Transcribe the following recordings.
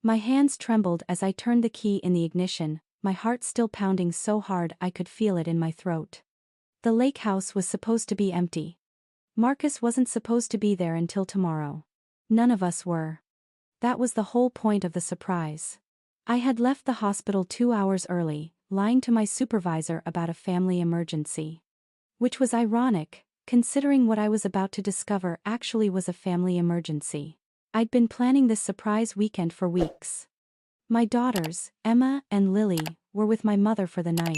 My hands trembled as I turned the key in the ignition, my heart still pounding so hard I could feel it in my throat. The lake house was supposed to be empty. Marcus wasn't supposed to be there until tomorrow. None of us were. That was the whole point of the surprise. I had left the hospital 2 hours early, lying to my supervisor about a family emergency. Which was ironic, considering what I was about to discover actually was a family emergency. I'd been planning this surprise weekend for weeks. My daughters, Emma and Lily, were with my mother for the night.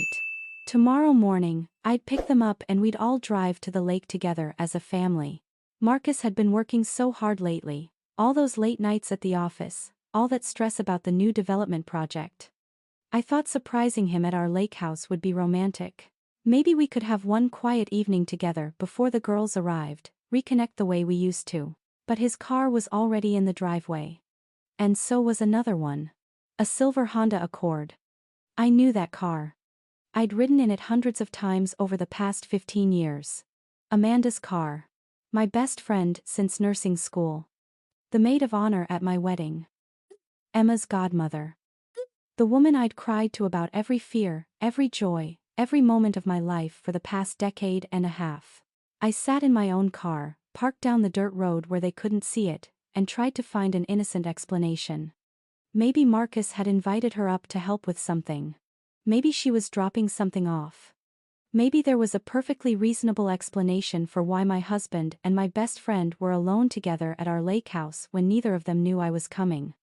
Tomorrow morning, I'd pick them up and we'd all drive to the lake together as a family. Marcus had been working so hard lately, all those late nights at the office, all that stress about the new development project. I thought surprising him at our lake house would be romantic. Maybe we could have one quiet evening together before the girls arrived, reconnect the way we used to. But his car was already in the driveway. And so was another one. A silver Honda Accord. I knew that car. I'd ridden in it hundreds of times over the past 15 years. Amanda's car. My best friend since nursing school. The maid of honor at my wedding. Emma's godmother. The woman I'd cried to about every fear, every joy, every moment of my life for the past decade and a half. I sat in my own car, parked down the dirt road where they couldn't see it, and tried to find an innocent explanation. Maybe Marcus had invited her up to help with something. Maybe she was dropping something off. Maybe there was a perfectly reasonable explanation for why my husband and my best friend were alone together at our lake house when neither of them knew I was coming.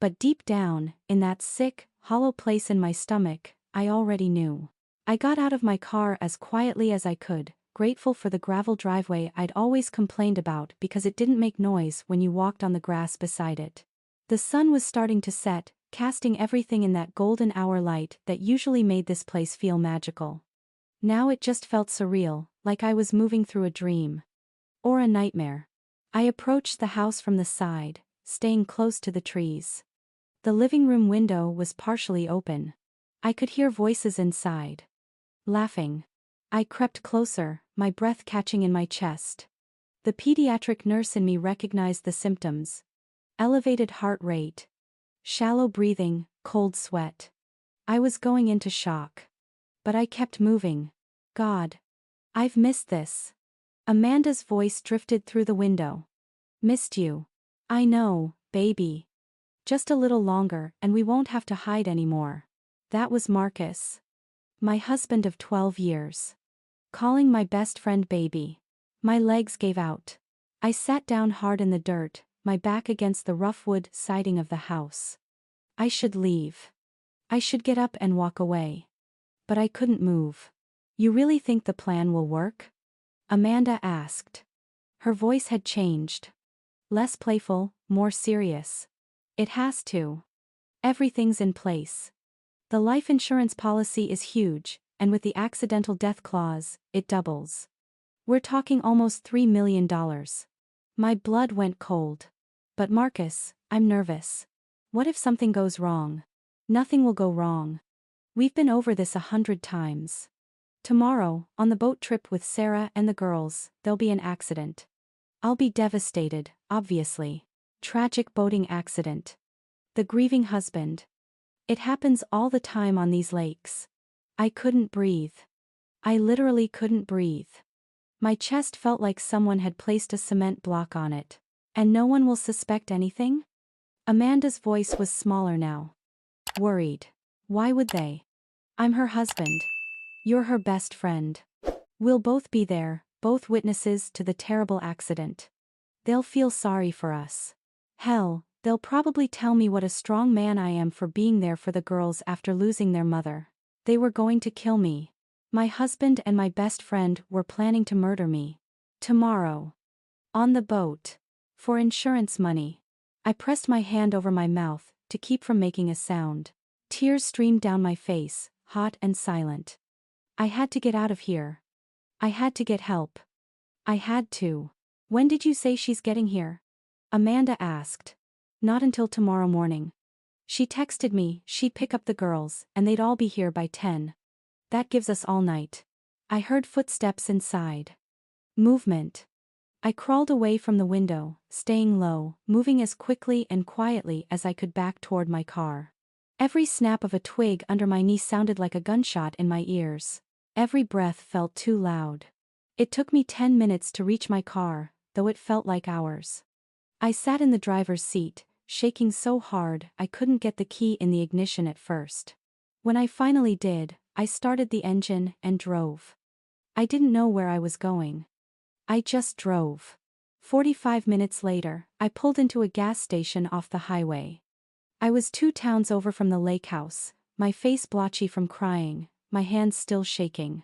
But deep down, in that sick, hollow place in my stomach, I already knew. I got out of my car as quietly as I could, grateful for the gravel driveway I'd always complained about because it didn't make noise when you walked on the grass beside it. The sun was starting to set, casting everything in that golden hour light that usually made this place feel magical. Now it just felt surreal, like I was moving through a dream. Or a nightmare. I approached the house from the side, staying close to the trees. The living room window was partially open. I could hear voices inside. Laughing. I crept closer, my breath catching in my chest. The pediatric nurse in me recognized the symptoms. Elevated heart rate. Shallow breathing, cold sweat. I was going into shock. But I kept moving. God. I've missed this. Amanda's voice drifted through the window. Missed you. I know, baby. Just a little longer and we won't have to hide anymore. That was Marcus. My husband of 12 years. Calling my best friend baby. My legs gave out. I sat down hard in the dirt, my back against the rough wood siding of the house. I should leave. I should get up and walk away. But I couldn't move. You really think the plan will work? Amanda asked. Her voice had changed. Less playful, more serious. It has to. Everything's in place. The life insurance policy is huge, and with the accidental death clause, it doubles. We're talking almost $3 million. My blood went cold. But Marcus, I'm nervous. What if something goes wrong? Nothing will go wrong. We've been over this 100 times. Tomorrow, on the boat trip with Sarah and the girls, there'll be an accident. I'll be devastated, obviously. Tragic boating accident. The grieving husband. It happens all the time on these lakes. I couldn't breathe. I literally couldn't breathe. My chest felt like someone had placed a cement block on it. And no one will suspect anything? Amanda's voice was smaller now. Worried. Why would they? I'm her husband. You're her best friend. We'll both be there, both witnesses to the terrible accident. They'll feel sorry for us. Hell, they'll probably tell me what a strong man I am for being there for the girls after losing their mother. They were going to kill me. My husband and my best friend were planning to murder me. Tomorrow. On the boat. For insurance money. I pressed my hand over my mouth to keep from making a sound. Tears streamed down my face, hot and silent. I had to get out of here. I had to get help. I had to. When did you say she's getting here? Amanda asked. Not until tomorrow morning. She texted me she'd pick up the girls and they'd all be here by 10. That gives us all night. I heard footsteps inside. Movement. I crawled away from the window, staying low, moving as quickly and quietly as I could back toward my car. Every snap of a twig under my knee sounded like a gunshot in my ears. Every breath felt too loud. It took me 10 minutes to reach my car, though it felt like hours. I sat in the driver's seat, shaking so hard I couldn't get the key in the ignition at first. When I finally did, I started the engine and drove. I didn't know where I was going. I just drove. 45 minutes later, I pulled into a gas station off the highway. I was 2 towns over from the lake house, my face blotchy from crying, my hands still shaking.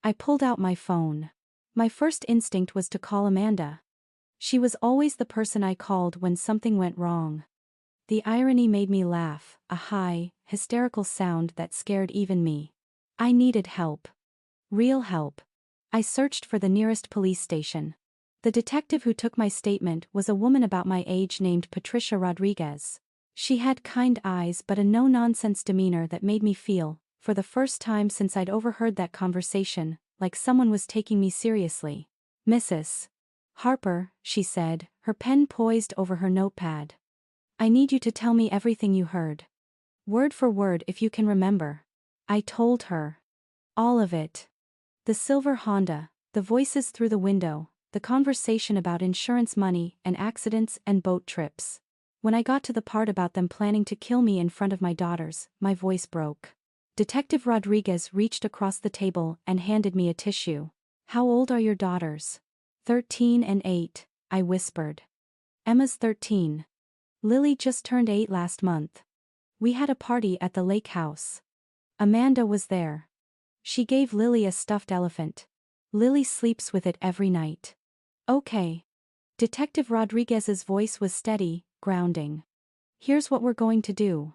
I pulled out my phone. My first instinct was to call Amanda. She was always the person I called when something went wrong. The irony made me laugh, a high, hysterical sound that scared even me. I needed help. Real help. I searched for the nearest police station. The detective who took my statement was a woman about my age named Patricia Rodriguez. She had kind eyes but a no-nonsense demeanor that made me feel, for the first time since I'd overheard that conversation, like someone was taking me seriously. "Mrs. Harper," she said, her pen poised over her notepad. "I need you to tell me everything you heard. Word for word if you can remember." I told her. All of it. The silver Honda, the voices through the window, the conversation about insurance money and accidents and boat trips. When I got to the part about them planning to kill me in front of my daughters, my voice broke. Detective Rodriguez reached across the table and handed me a tissue. "How old are your daughters?" 13 and 8, I whispered. "Emma's 13. Lily just turned 8 last month. We had a party at the lake house. Amanda was there. She gave Lily a stuffed elephant. Lily sleeps with it every night." "Okay." Detective Rodriguez's voice was steady, grounding. "Here's what we're going to do.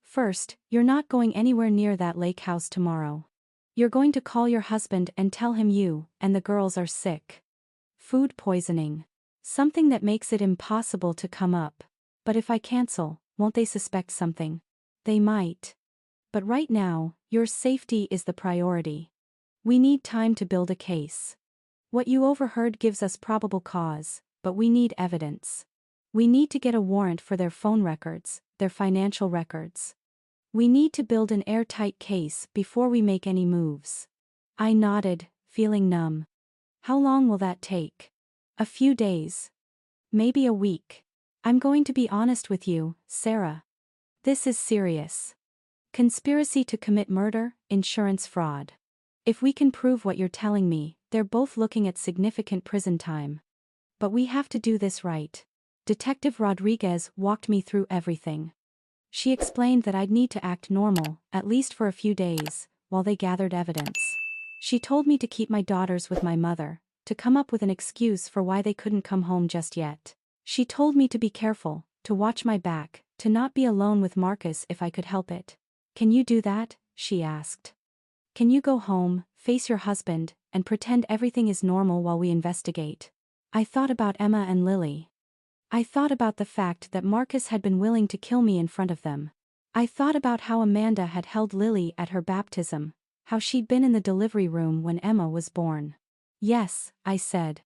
First, you're not going anywhere near that lake house tomorrow. You're going to call your husband and tell him you and the girls are sick. Food poisoning. Something that makes it impossible to come up. But if I cancel, won't they suspect something?" "They might. But right now, your safety is the priority. We need time to build a case. What you overheard gives us probable cause, but we need evidence. We need to get a warrant for their phone records, their financial records. We need to build an airtight case before we make any moves." I nodded, feeling numb. "How long will that take?" "A few days. Maybe a week. I'm going to be honest with you, Sarah. This is serious. Conspiracy to commit murder, insurance fraud. If we can prove what you're telling me, they're both looking at significant prison time. But we have to do this right." Detective Rodriguez walked me through everything. She explained that I'd need to act normal, at least for a few days, while they gathered evidence. She told me to keep my daughters with my mother, to come up with an excuse for why they couldn't come home just yet. She told me to be careful, to watch my back, to not be alone with Marcus if I could help it. "Can you do that?" she asked. "Can you go home, face your husband, and pretend everything is normal while we investigate?" I thought about Emma and Lily. I thought about the fact that Marcus had been willing to kill me in front of them. I thought about how Amanda had held Lily at her baptism, how she'd been in the delivery room when Emma was born. "Yes," I said.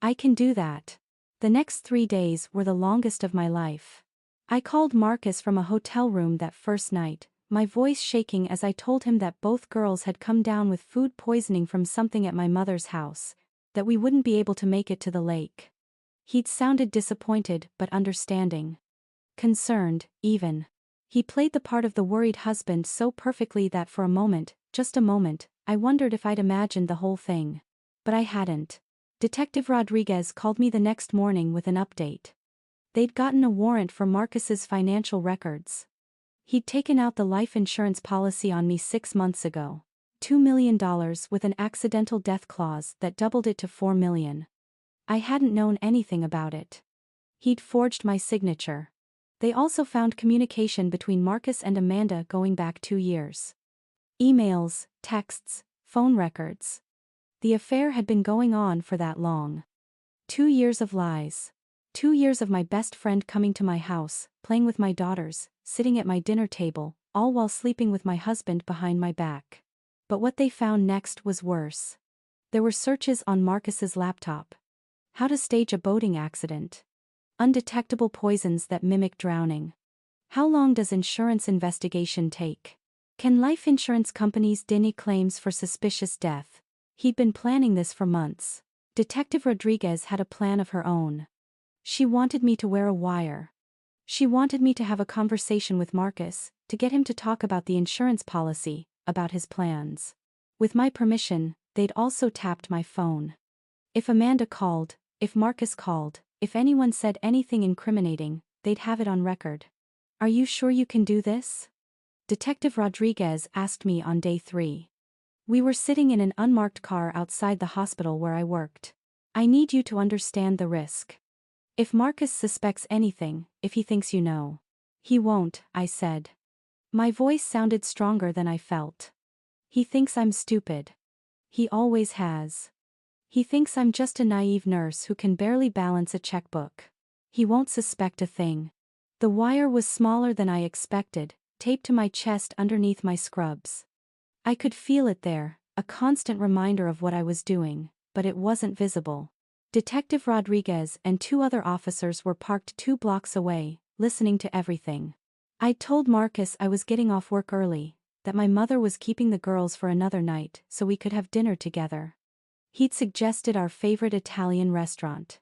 "I can do that." The next 3 days were the longest of my life. I called Marcus from a hotel room that first night, my voice shaking as I told him that both girls had come down with food poisoning from something at my mother's house, that we wouldn't be able to make it to the lake. He'd sounded disappointed but understanding. Concerned, even. He played the part of the worried husband so perfectly that for a moment, just a moment, I wondered if I'd imagined the whole thing. But I hadn't. Detective Rodriguez called me the next morning with an update. They'd gotten a warrant for Marcus's financial records. He'd taken out the life insurance policy on me 6 months ago. $2 million with an accidental death clause that doubled it to $4 million. I hadn't known anything about it. He'd forged my signature. They also found communication between Marcus and Amanda going back 2 years. Emails, texts, phone records. The affair had been going on for that long. 2 years of lies. 2 years of my best friend coming to my house, playing with my daughters, sitting at my dinner table, all while sleeping with my husband behind my back. But what they found next was worse. There were searches on Marcus's laptop. How to stage a boating accident. Undetectable poisons that mimic drowning. How long does insurance investigation take? Can life insurance companies deny claims for suspicious death? He'd been planning this for months. Detective Rodriguez had a plan of her own. She wanted me to wear a wire. She wanted me to have a conversation with Marcus, to get him to talk about the insurance policy, about his plans. With my permission, they'd also tapped my phone. If Amanda called, if Marcus called, if anyone said anything incriminating, they'd have it on record. Are you sure you can do this? Detective Rodriguez asked me on day 3. We were sitting in an unmarked car outside the hospital where I worked. I need you to understand the risk. If Marcus suspects anything, if he thinks you know. He won't, I said. My voice sounded stronger than I felt. He thinks I'm stupid. He always has. He thinks I'm just a naive nurse who can barely balance a checkbook. He won't suspect a thing. The wire was smaller than I expected, taped to my chest underneath my scrubs. I could feel it there, a constant reminder of what I was doing, but it wasn't visible. Detective Rodriguez and 2 other officers were parked 2 blocks away, listening to everything. I'd told Marcus I was getting off work early, that my mother was keeping the girls for another night so we could have dinner together. He'd suggested our favorite Italian restaurant.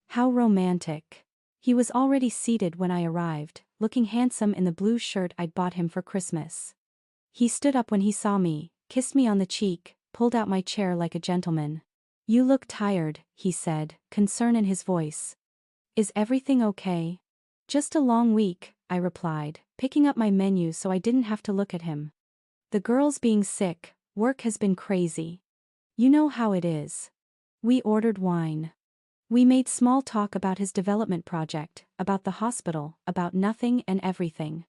How romantic. He was already seated when I arrived, looking handsome in the blue shirt I'd bought him for Christmas. He stood up when he saw me, kissed me on the cheek, pulled out my chair like a gentleman. You look tired, he said, concern in his voice. Is everything okay? Just a long week, I replied, picking up my menu so I didn't have to look at him. The girls being sick, work has been crazy. You know how it is. We ordered wine. We made small talk about his development project, about the hospital, about nothing and everything.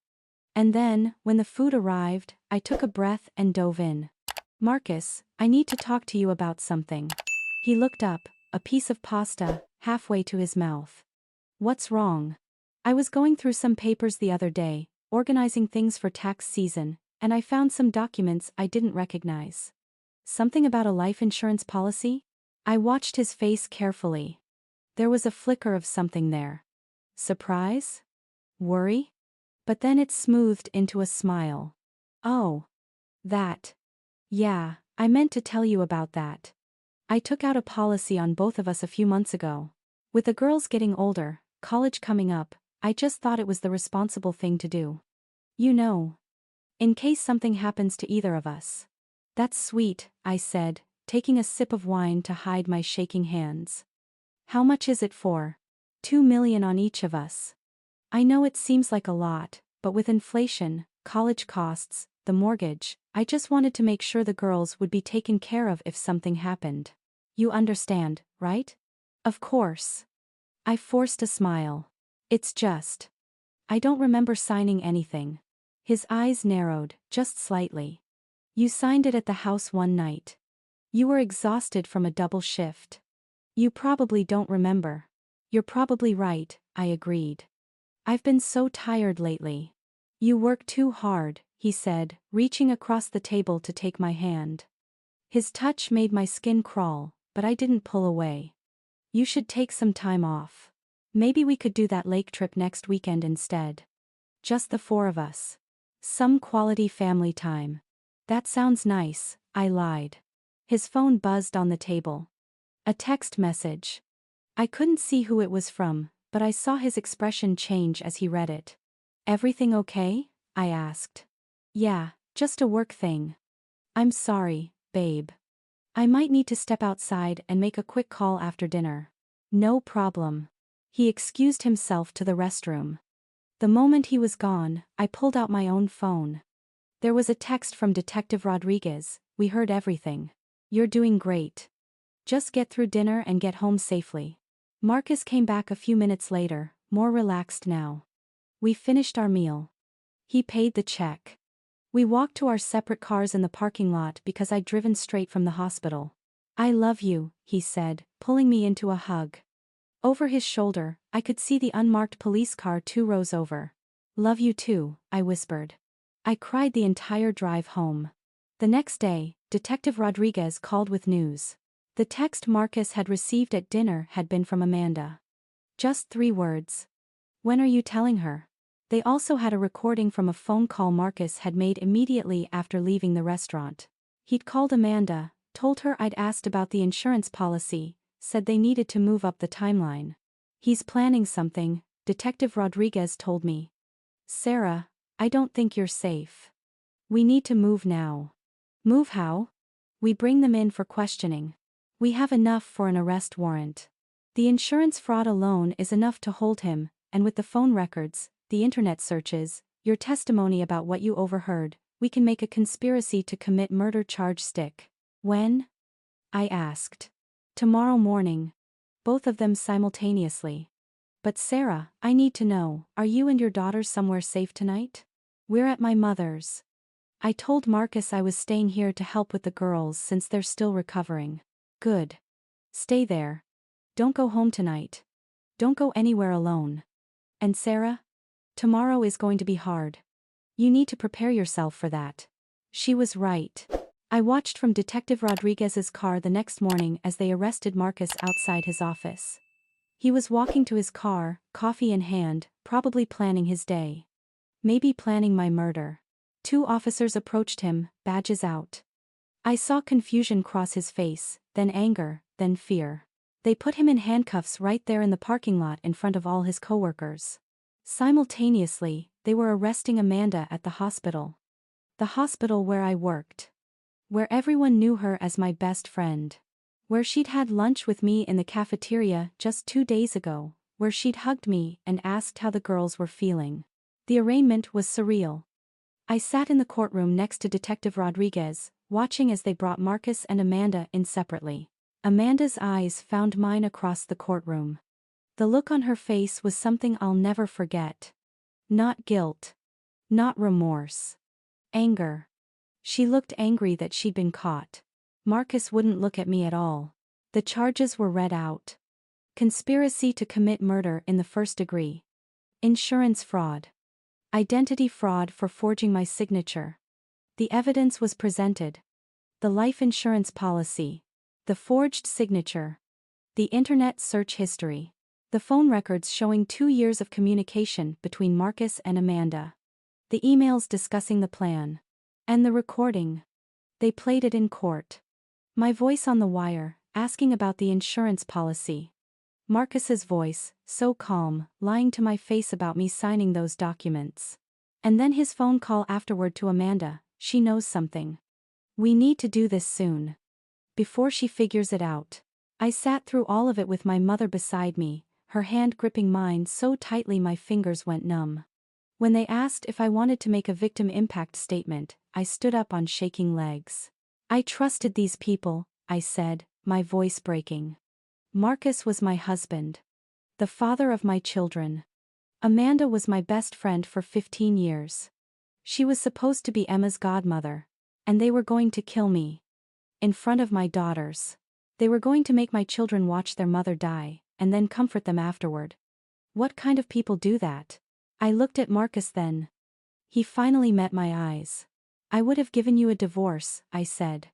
And then, when the food arrived, I took a breath and dove in. Marcus, I need to talk to you about something. He looked up, a piece of pasta, halfway to his mouth. What's wrong? I was going through some papers the other day, organizing things for tax season, and I found some documents I didn't recognize. Something about a life insurance policy? I watched his face carefully. There was a flicker of something there. Surprise? Worry? But then it smoothed into a smile. Oh. That. Yeah, I meant to tell you about that. I took out a policy on both of us a few months ago. With the girls getting older, college coming up, I just thought it was the responsible thing to do. You know. In case something happens to either of us. That's sweet, I said, taking a sip of wine to hide my shaking hands. How much is it for? $2 million on each of us. I know it seems like a lot, but with inflation, college costs, the mortgage, I just wanted to make sure the girls would be taken care of if something happened. You understand, right? Of course. I forced a smile. It's just. I don't remember signing anything. His eyes narrowed, just slightly. You signed it at the house one night. You were exhausted from a double shift. You probably don't remember. You're probably right, I agreed. I've been so tired lately. You work too hard, he said, reaching across the table to take my hand. His touch made my skin crawl, but I didn't pull away. You should take some time off. Maybe we could do that lake trip next weekend instead. Just the 4 of us. Some quality family time. That sounds nice, I lied. His phone buzzed on the table. A text message. I couldn't see who it was from, but I saw his expression change as he read it. Everything okay? I asked. Yeah, just a work thing. I'm sorry, babe. I might need to step outside and make a quick call after dinner. No problem. He excused himself to the restroom. The moment he was gone, I pulled out my own phone. There was a text from Detective Rodriguez. We heard everything. You're doing great. Just get through dinner and get home safely. Marcus came back a few minutes later, more relaxed now. We finished our meal. He paid the check. We walked to our separate cars in the parking lot because I'd driven straight from the hospital. I love you, he said, pulling me into a hug. Over his shoulder, I could see the unmarked police car 2 rows over. Love you too, I whispered. I cried the entire drive home. The next day, Detective Rodriguez called with news. The text Marcus had received at dinner had been from Amanda. Just 3 words. When are you telling her? They also had a recording from a phone call Marcus had made immediately after leaving the restaurant. He'd called Amanda, told her I'd asked about the insurance policy, said they needed to move up the timeline. He's planning something, Detective Rodriguez told me. Sarah, I don't think you're safe. We need to move now. Move how? We bring them in for questioning. We have enough for an arrest warrant. The insurance fraud alone is enough to hold him, and with the phone records, the internet searches, your testimony about what you overheard, we can make a conspiracy to commit murder charge stick. When? I asked. Tomorrow morning. Both of them simultaneously. But Sarah, I need to know, are you and your daughter somewhere safe tonight? We're at my mother's. I told Marcus I was staying here to help with the girls since they're still recovering. Good. Stay there. Don't go home tonight. Don't go anywhere alone. And Sarah? Tomorrow is going to be hard. You need to prepare yourself for that. She was right. I watched from Detective Rodriguez's car the next morning as they arrested Marcus outside his office. He was walking to his car, coffee in hand, probably planning his day. Maybe planning my murder. 2 officers approached him, badges out. I saw confusion cross his face, then anger, then fear. They put him in handcuffs right there in the parking lot in front of all his coworkers. Simultaneously, they were arresting Amanda at the hospital. The hospital where I worked. Where everyone knew her as my best friend. Where she'd had lunch with me in the cafeteria just 2 days ago, where she'd hugged me and asked how the girls were feeling. The arraignment was surreal. I sat in the courtroom next to Detective Rodriguez, watching as they brought Marcus and Amanda in separately. Amanda's eyes found mine across the courtroom. The look on her face was something I'll never forget. Not guilt. Not remorse. Anger. She looked angry that she'd been caught. Marcus wouldn't look at me at all. The charges were read out. Conspiracy to commit murder in the first degree. Insurance fraud. Identity fraud for forging my signature. The evidence was presented. The life insurance policy. The forged signature. The internet search history. The phone records showing 2 years of communication between Marcus and Amanda. The emails discussing the plan. And the recording. They played it in court. My voice on the wire, asking about the insurance policy. Marcus's voice, so calm, lying to my face about me signing those documents. And then his phone call afterward to Amanda, she knows something. We need to do this soon. Before she figures it out. I sat through all of it with my mother beside me, her hand gripping mine so tightly my fingers went numb. When they asked if I wanted to make a victim impact statement, I stood up on shaking legs. I trusted these people, I said, my voice breaking. Marcus was my husband. The father of my children. Amanda was my best friend for 15 years. She was supposed to be Emma's godmother. And they were going to kill me. In front of my daughters. They were going to make my children watch their mother die, and then comfort them afterward. What kind of people do that? I looked at Marcus then. He finally met my eyes. I would have given you a divorce, I said.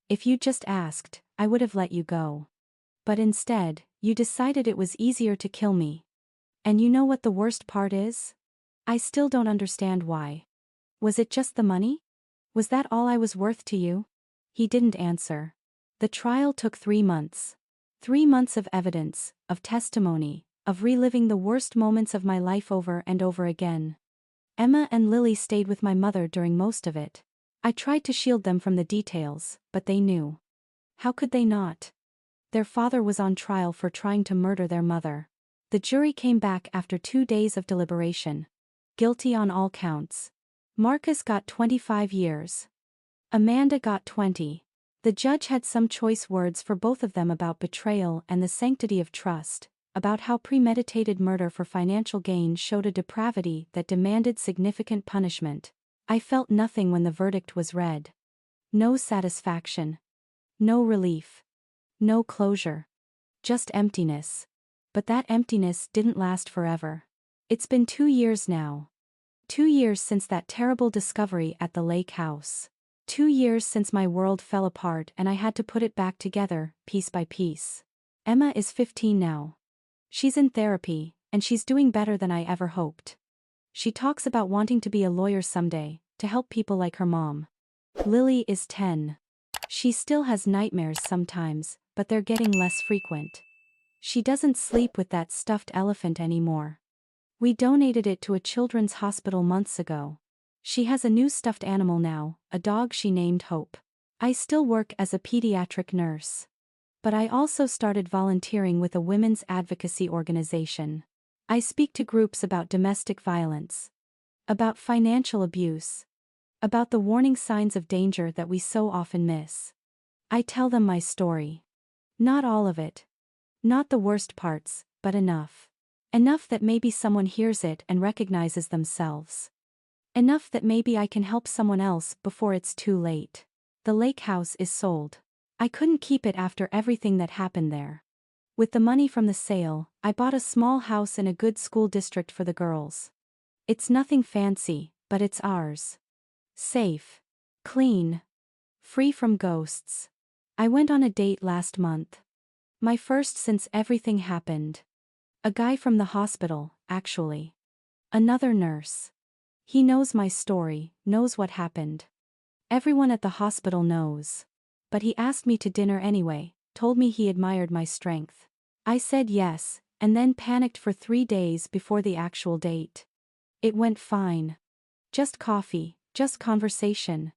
If you just asked, I would have let you go. But instead, you decided it was easier to kill me. And you know what the worst part is? I still don't understand why. Was it just the money? Was that all I was worth to you? He didn't answer. The trial took 3 months. 3 months of evidence, of testimony, of reliving the worst moments of my life over and over again. Emma and Lily stayed with my mother during most of it. I tried to shield them from the details, but they knew. How could they not? Their father was on trial for trying to murder their mother. The jury came back after 2 days of deliberation. Guilty on all counts. Marcus got 25 years. Amanda got 20. The judge had some choice words for both of them about betrayal and the sanctity of trust, about how premeditated murder for financial gain showed a depravity that demanded significant punishment. I felt nothing when the verdict was read. No satisfaction. No relief. No closure. Just emptiness. But that emptiness didn't last forever. It's been 2 years now. 2 years since that terrible discovery at the lake house. 2 years since my world fell apart and I had to put it back together, piece by piece. Emma is 15 now. She's in therapy, and she's doing better than I ever hoped. She talks about wanting to be a lawyer someday, to help people like her mom. Lily is 10. She still has nightmares sometimes, but they're getting less frequent. She doesn't sleep with that stuffed elephant anymore. We donated it to a children's hospital months ago. She has a new stuffed animal now, a dog she named Hope. I still work as a pediatric nurse. But I also started volunteering with a women's advocacy organization. I speak to groups about domestic violence, about financial abuse, about the warning signs of danger that we so often miss. I tell them my story. Not all of it. Not the worst parts, but enough. Enough that maybe someone hears it and recognizes themselves. Enough that maybe I can help someone else before it's too late. The lake house is sold. I couldn't keep it after everything that happened there. With the money from the sale, I bought a small house in a good school district for the girls. It's nothing fancy, but it's ours. Safe. Clean. Free from ghosts. I went on a date last month. My first since everything happened. A guy from the hospital, actually. Another nurse. He knows my story, knows what happened. Everyone at the hospital knows. But he asked me to dinner anyway, told me he admired my strength. I said yes, and then panicked for 3 days before the actual date. It went fine. Just coffee, just conversation.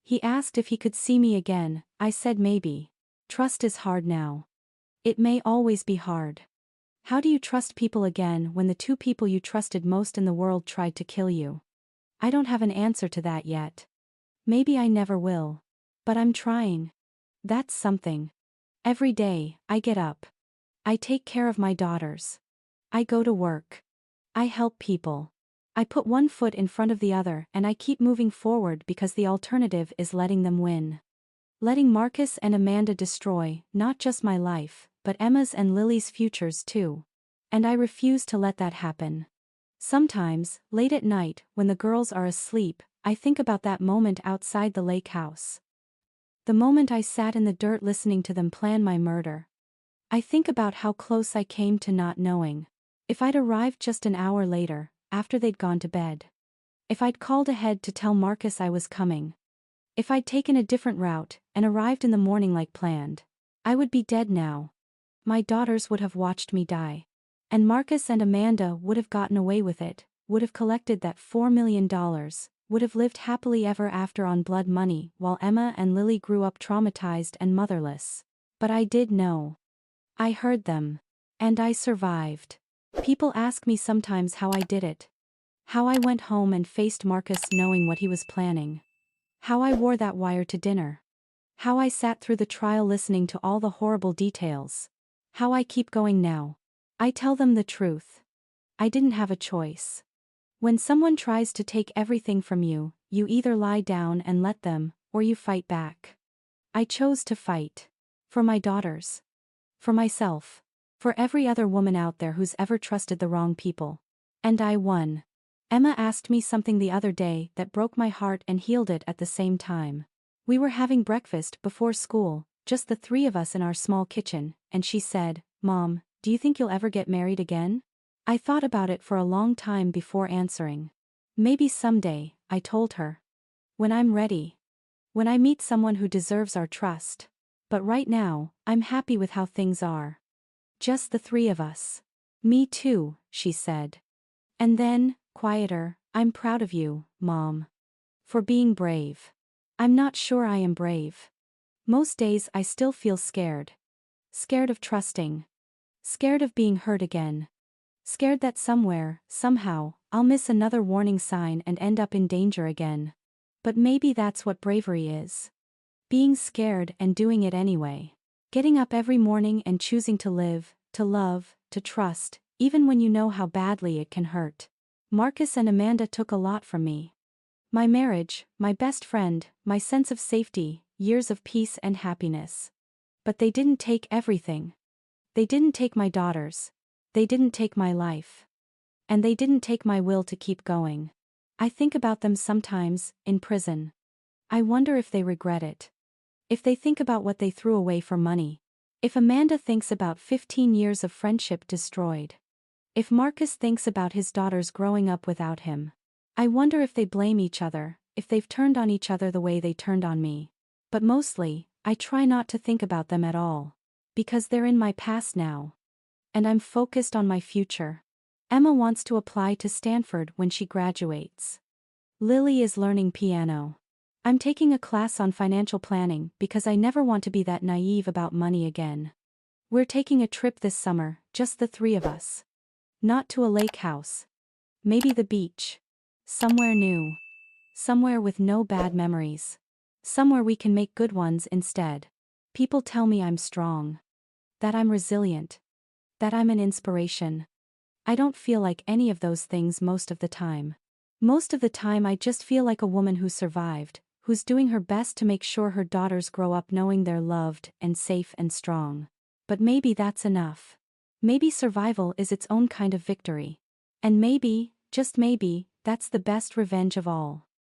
He asked if he could see me again, I said maybe. Trust is hard now. It may always be hard. How do you trust people again when the 2 people you trusted most in the world tried to kill you? I don't have an answer to that yet. Maybe I never will. But I'm trying. That's something. Every day, I get up. I take care of my daughters. I go to work. I help people. I put one foot in front of the other and I keep moving forward because the alternative is letting them win. Letting Marcus and Amanda destroy, not just my life, but Emma's and Lily's futures too. And I refuse to let that happen. Sometimes, late at night, when the girls are asleep, I think about that moment outside the lake house. The moment I sat in the dirt listening to them plan my murder. I think about how close I came to not knowing. If I'd arrived just an hour later, after they'd gone to bed. If I'd called ahead to tell Marcus I was coming. If I'd taken a different route, and arrived in the morning like planned. I would be dead now. My daughters would have watched me die. And Marcus and Amanda would have gotten away with it, would have collected that $4 million, would have lived happily ever after on blood money while Emma and Lily grew up traumatized and motherless. But I did know. I heard them. And I survived. People ask me sometimes how I did it. How I went home and faced Marcus knowing what he was planning. How I wore that wire to dinner. How I sat through the trial listening to all the horrible details. How I keep going now. I tell them the truth. I didn't have a choice. When someone tries to take everything from you, you either lie down and let them, or you fight back. I chose to fight. For my daughters. For myself. For every other woman out there who's ever trusted the wrong people. And I won. Emma asked me something the other day that broke my heart and healed it at the same time. We were having breakfast before school, just the 3 of us in our small kitchen, and she said, "Mom, do you think you'll ever get married again?" I thought about it for a long time before answering. Maybe someday, I told her. When I'm ready. When I meet someone who deserves our trust. But right now, I'm happy with how things are. Just the 3 of us. Me too, she said. And then, quieter, I'm proud of you, Mom. For being brave. I'm not sure I am brave. Most days I still feel scared. Scared of trusting. Scared of being hurt again. Scared that somewhere, somehow, I'll miss another warning sign and end up in danger again. But maybe that's what bravery is. Being scared and doing it anyway. Getting up every morning and choosing to live, to love, to trust, even when you know how badly it can hurt. Marcus and Amanda took a lot from me. My marriage, my best friend, my sense of safety, years of peace and happiness. But they didn't take everything. They didn't take my daughters. They didn't take my life. And they didn't take my will to keep going. I think about them sometimes, in prison. I wonder if they regret it. If they think about what they threw away for money. If Amanda thinks about 15 years of friendship destroyed. If Marcus thinks about his daughters growing up without him. I wonder if they blame each other, if they've turned on each other the way they turned on me. But mostly, I try not to think about them at all. Because they're in my past now. And I'm focused on my future. Emma wants to apply to Stanford when she graduates. Lily is learning piano. I'm taking a class on financial planning because I never want to be that naive about money again. We're taking a trip this summer, just the three of us. Not to a lake house. Maybe the beach. Somewhere new. Somewhere with no bad memories. Somewhere we can make good ones instead. People tell me I'm strong. That I'm resilient. That I'm an inspiration. I don't feel like any of those things most of the time. Most of the time I just feel like a woman who survived, who's doing her best to make sure her daughters grow up knowing they're loved and safe and strong. But maybe that's enough. Maybe survival is its own kind of victory. And maybe, just maybe, that's the best revenge of all.